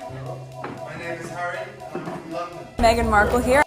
My name is Harry. I'm from London. Meghan Markle here.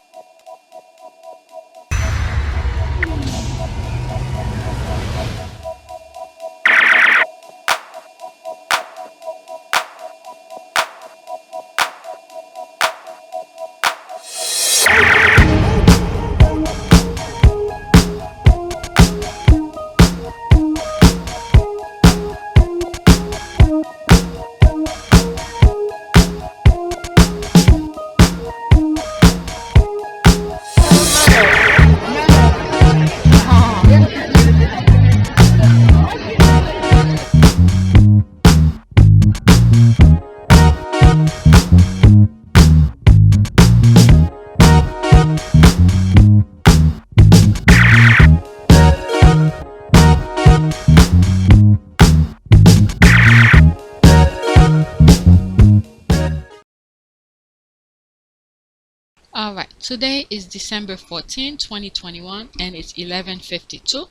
Alright, today is December 14, 2021 and it's 11:52.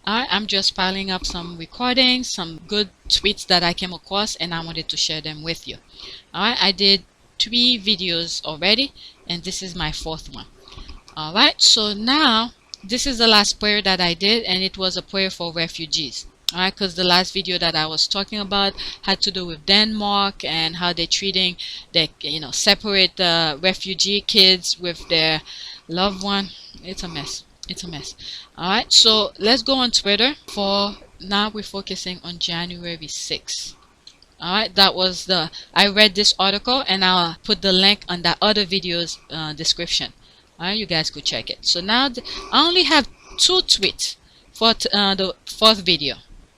Alright, I'm just piling up some recordings, some good tweets that I came across and I wanted to share them with you. Alright, I did 3 videos already and this is my 4th one. Alright, so now this is the last prayer that I did and it was a prayer for refugees. Alright, because the last video that I was talking about had to do with Denmark and how they're treating their, separate refugee kids with their loved one. It's a mess. It's a mess. Alright, so let's go on Twitter. For now, we're focusing on January 6th. Alright, that was I read this article and I'll put the link on that other video's description. Alright, you guys could check it. So now I only have 2 tweets for the 4th video.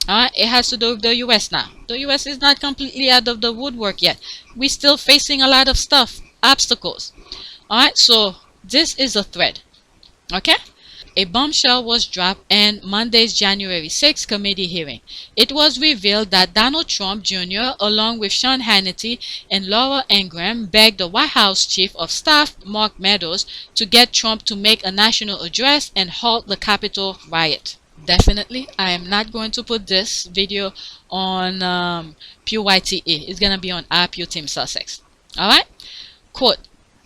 It has to do with the US now. The US is not completely out of the woodwork yet. We're still facing a lot of stuff, obstacles. Alright, so this is a thread. Okay? A bombshell was dropped in Monday's January 6th committee hearing. It was revealed that Donald Trump Jr., along with Sean Hannity and Laura Ingraham, begged the White House Chief of Staff, Mark Meadows, to get Trump to make a national address and halt the Capitol riot. Definitely, I am not going to put this video on PYTE. It's going to be on RPU Team Sussex. Alright? Quote,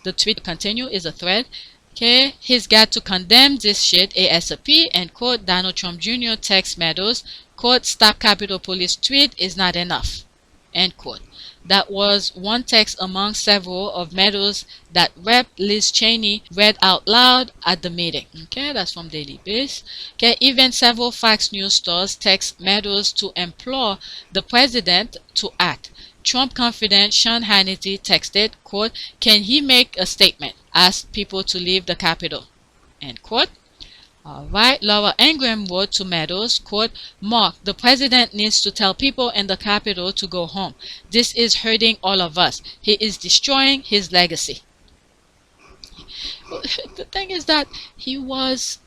the tweet continue is a thread. Okay, he's got to condemn this shit ASAP, and quote, Donald Trump Jr. text Meadows, quote, stop Capitol Police tweet is not enough, end quote. That was one text among several of Meadows that Rep. Liz Cheney read out loud at the meeting. Okay, that's from Daily Beast. Okay, even several Fox News stars text Meadows to implore the president to act. Trump confidant Sean Hannity texted, quote, can he make a statement? Ask people to leave the Capitol, end quote. Alright, Laura Ingraham wrote to Meadows, quote, Mark, the president needs to tell people in the Capitol to go home. This is hurting all of us. He is destroying his legacy. The thing is that he was...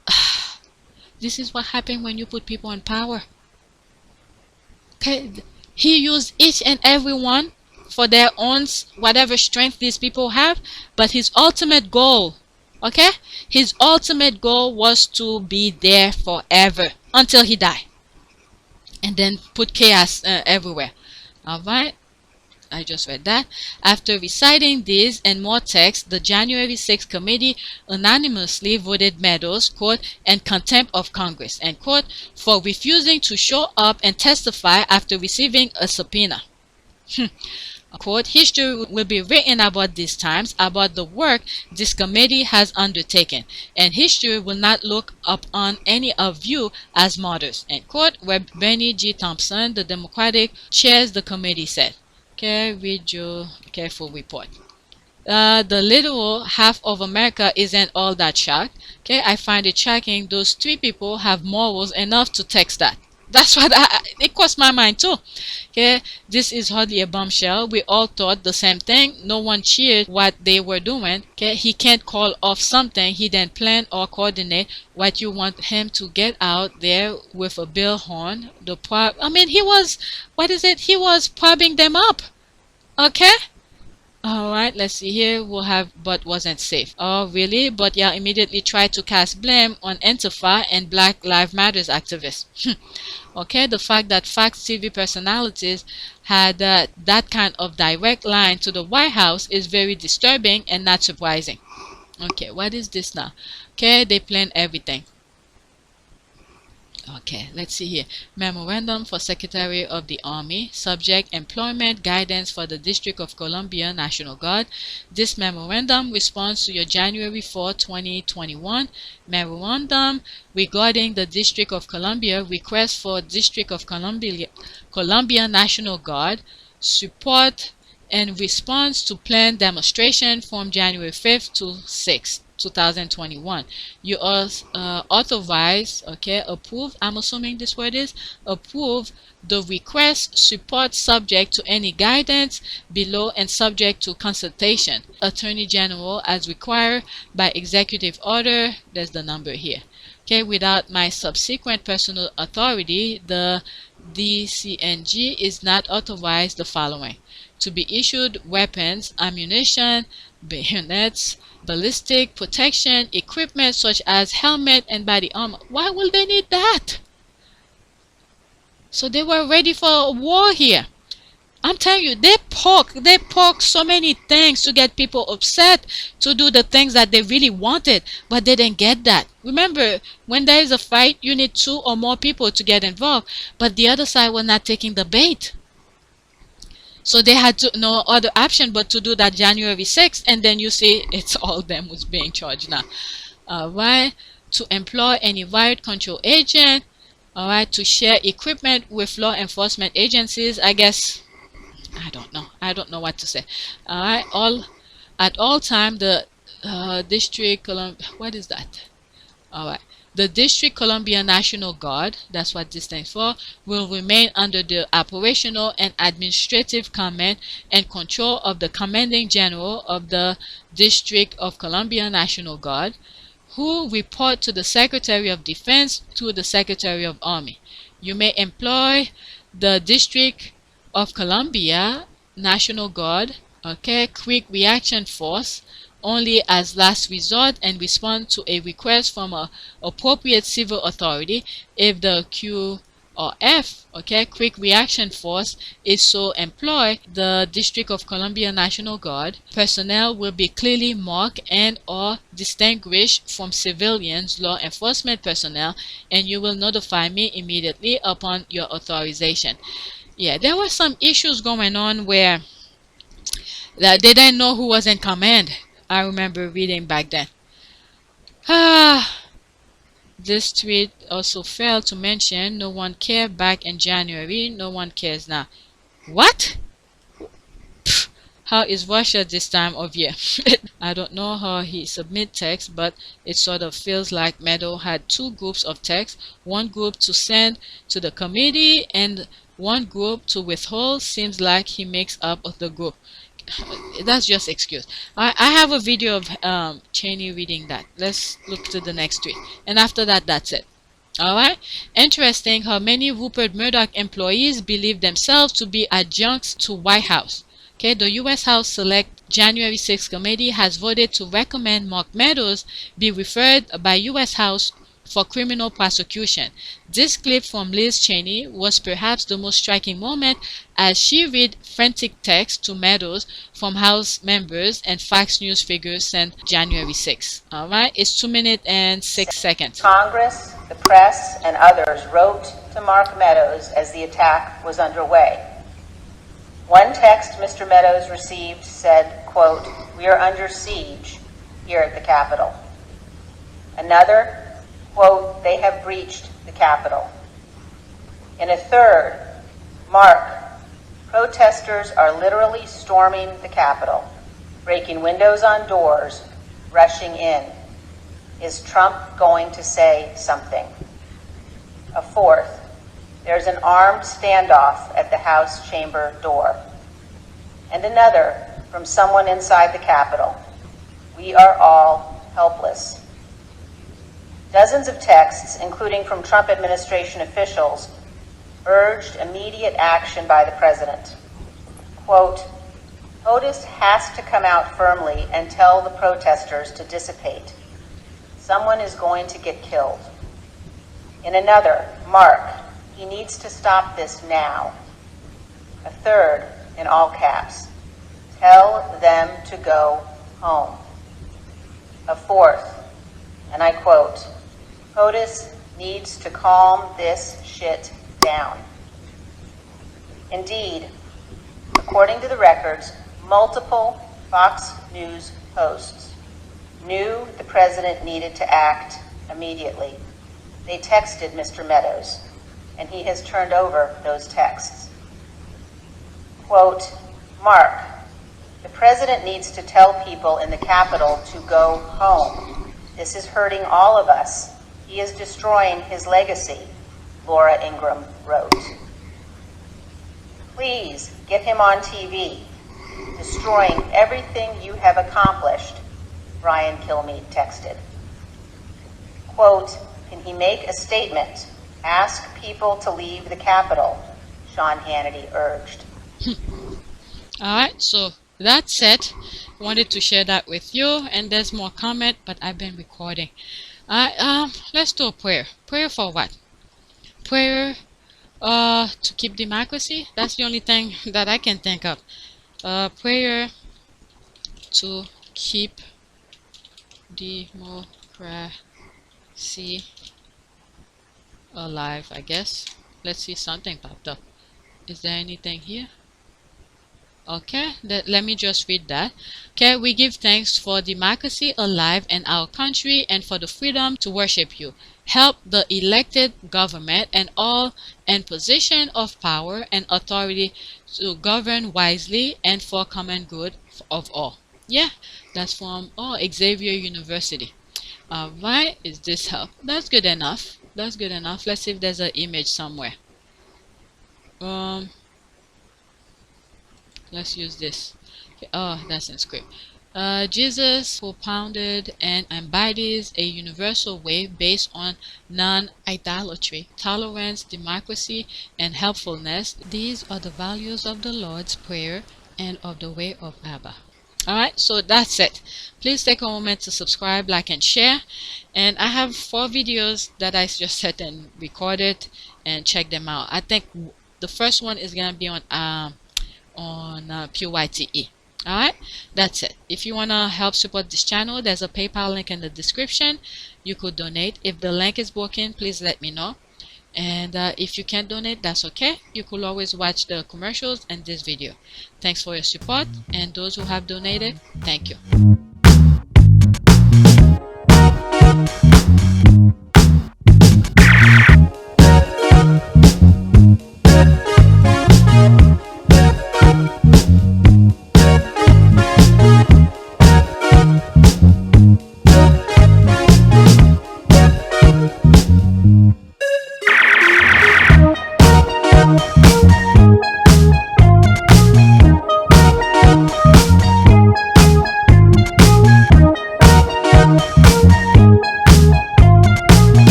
this is what happened when you put people in power. Okay, he used each and every one for their own, whatever strength these people have, but his ultimate goal, okay? His ultimate goal was to be there forever until he died. And then put chaos everywhere. Alright? I just read that. After reciting these and more text, the January 6th committee unanimously voted Meadows, quote, in contempt of Congress, end quote, for refusing to show up and testify after receiving a subpoena. Quote, history will be written about these times, about the work this committee has undertaken, and history will not look upon any of you as martyrs, end quote, where Benny G. Thompson, the Democratic, chairs the committee, said. Okay, read your careful report. The literal half of America isn't all that shocked. Okay, I find it shocking those 3 people have morals enough to text that. That's what it crossed my mind too. Okay, this is hardly a bombshell. We all thought the same thing. No one cheered what they were doing. Okay, he can't call off something he didn't plan or coordinate. What you want him to get out there with a bill horn? He was, what is it? He was propping them up. Okay. Alright, let's see here. We'll have but wasn't safe. Oh, really? But yeah, immediately tried to cast blame on Antifa and Black Lives Matters activists. Okay, the fact that Fox TV personalities had that kind of direct line to the White House is very disturbing and not surprising. Okay, what is this now? Okay, they plan everything. Okay, let's see here. Memorandum for Secretary of the Army. Subject: Employment Guidance for the District of Columbia National Guard. This memorandum responds to your January 4, 2021 memorandum regarding the District of Columbia request for District of Columbia National Guard support in response to planned demonstration from January 5th to 6th. 2021. You authorize, okay, approve, I'm assuming this word is, approve the request, support subject to any guidance below and subject to consultation. Attorney General as required by executive order, there's the number here. Okay, without my subsequent personal authority, the DCNG is not authorized the following: to be issued weapons, ammunition, bayonets, ballistic protection equipment such as helmet and body armor. Why will they need that? So they were ready for a war here. I'm telling you, they poke so many things to get people upset to do the things that they really wanted, but they didn't get that. Remember, when there is a fight, you need 2 or more people to get involved, but the other side was not taking the bait. So they had no other option but to do that January 6th, and then you see it's all them who's being charged now. Alright, to employ any riot control agent, alright, to share equipment with law enforcement agencies. I guess, I don't know what to say. Alright, at all time the District what is that? Alright. The District Columbia National Guard, that's what this stands for, will remain under the operational and administrative command and control of the Commanding General of the District of Columbia National Guard, who report to the Secretary of Defense through the Secretary of Army. You may employ the District of Columbia National Guard, okay, Quick Reaction Force, only as last resort and respond to a request from an appropriate civil authority if the QRF, okay, Quick Reaction Force, is so employed. The District of Columbia National Guard personnel will be clearly marked and or distinguished from civilians law enforcement personnel, and you will notify me immediately upon your authorization. Yeah, there were some issues going on where they didn't know who was in command. I remember reading back then. This tweet also failed to mention no one cared back in January, no one cares now. What? Pfft, how is Russia this time of year? I don't know how he submit text, but it sort of feels like Meadow had 2 groups of text, one group to send to the committee and one group to withhold. Seems like he makes up of the group. That's just excuse. I have a video of Cheney reading that. Let's look to the next tweet, and after that, that's it. Alright, interesting how many Rupert Murdoch employees believe themselves to be adjuncts to White House. Okay, the U.S. House Select January 6th Committee has voted to recommend Mark Meadows be referred by U.S. House for criminal prosecution. This clip from Liz Cheney was perhaps the most striking moment as she read frantic text to Meadows from House members and Fox News figures sent January 6th. Alright, it's 2 minutes and 6 seconds. Congress, the press, and others wrote to Mark Meadows as the attack was underway. One text Mr. Meadows received said, quote, "We are under siege here at the Capitol." Another, quote, "They have breached the Capitol." In a third, Mark, "Protesters are literally storming the Capitol, breaking windows on doors, rushing in. Is Trump going to say something?" A fourth, "There's an armed standoff at the House chamber door." And another from someone inside the Capitol, "We are all helpless." Dozens of texts, including from Trump administration officials, urged immediate action by the president. Quote, POTUS has to come out firmly and tell the protesters to dissipate. Someone is going to get killed. In another, Mark, he needs to stop this now. A third, in all caps, tell them to go home. A fourth, and I quote, POTUS needs to calm this shit down. Indeed, according to the records, multiple Fox News hosts knew the president needed to act immediately. They texted Mr. Meadows, and he has turned over those texts. Quote, Mark, the president needs to tell people in the Capitol to go home. This is hurting all of us. He is destroying his legacy, Laura Ingraham wrote. Please get him on TV, destroying everything you have accomplished, Brian Kilmeade texted. Quote, can he make a statement? Ask people to leave the Capitol, Sean Hannity urged. Alright, so that's it. Wanted to share that with you, and there's more comment, but I've been recording. Let's do a prayer. Prayer for what? Prayer to keep democracy. That's the only thing that I can think of. Prayer to keep democracy alive, I guess. Let's see, something popped up. Is there anything here? Okay, let me just read that. Okay, we give thanks for democracy alive in our country and for the freedom to worship you. Help the elected government and all in position of power and authority to govern wisely and for common good of all. Yeah, that's from Xavier University. Alright, is this help? That's good enough. That's good enough. Let's see if there's an image somewhere. Let's use this. Okay. Oh, that's in script. Jesus propounded and embodies a universal way based on non-idolatry, tolerance, democracy, and helpfulness. These are the values of the Lord's Prayer and of the way of Abba. Alright, so that's it. Please take a moment to subscribe, like, and share. And I have 4 videos that I just set and recorded, and check them out. I think the first one is gonna be on PYTE. Alright, that's it. If you want to help support this channel, there's a PayPal link in the description. You could donate. If the link is broken, please let me know. And if you can't donate, that's okay. You could always watch the commercials and this video. Thanks for your support, and those who have donated, thank you.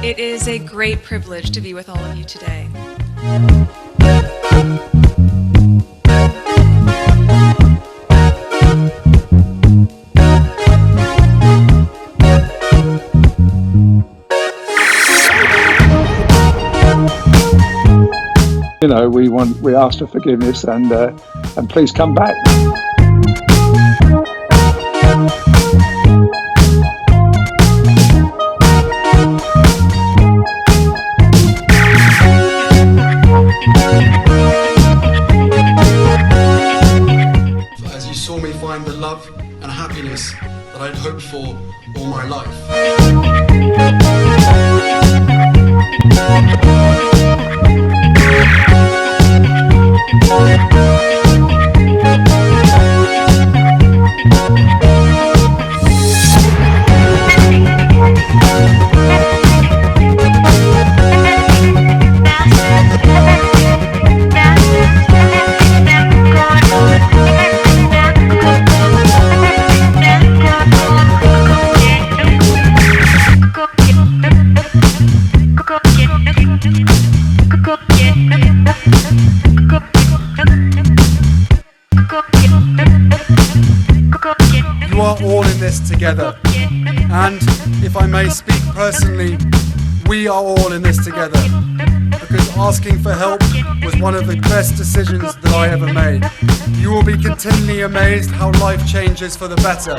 It is a great privilege to be with all of you today. You know, we ask for forgiveness and please come back. As you saw me find the love and happiness that I'd hoped for all my life. You are all in this together. And if I may speak personally, we are all in this together. Because asking for help was one of the best decisions that I ever made. You will be continually amazed how life changes for the better.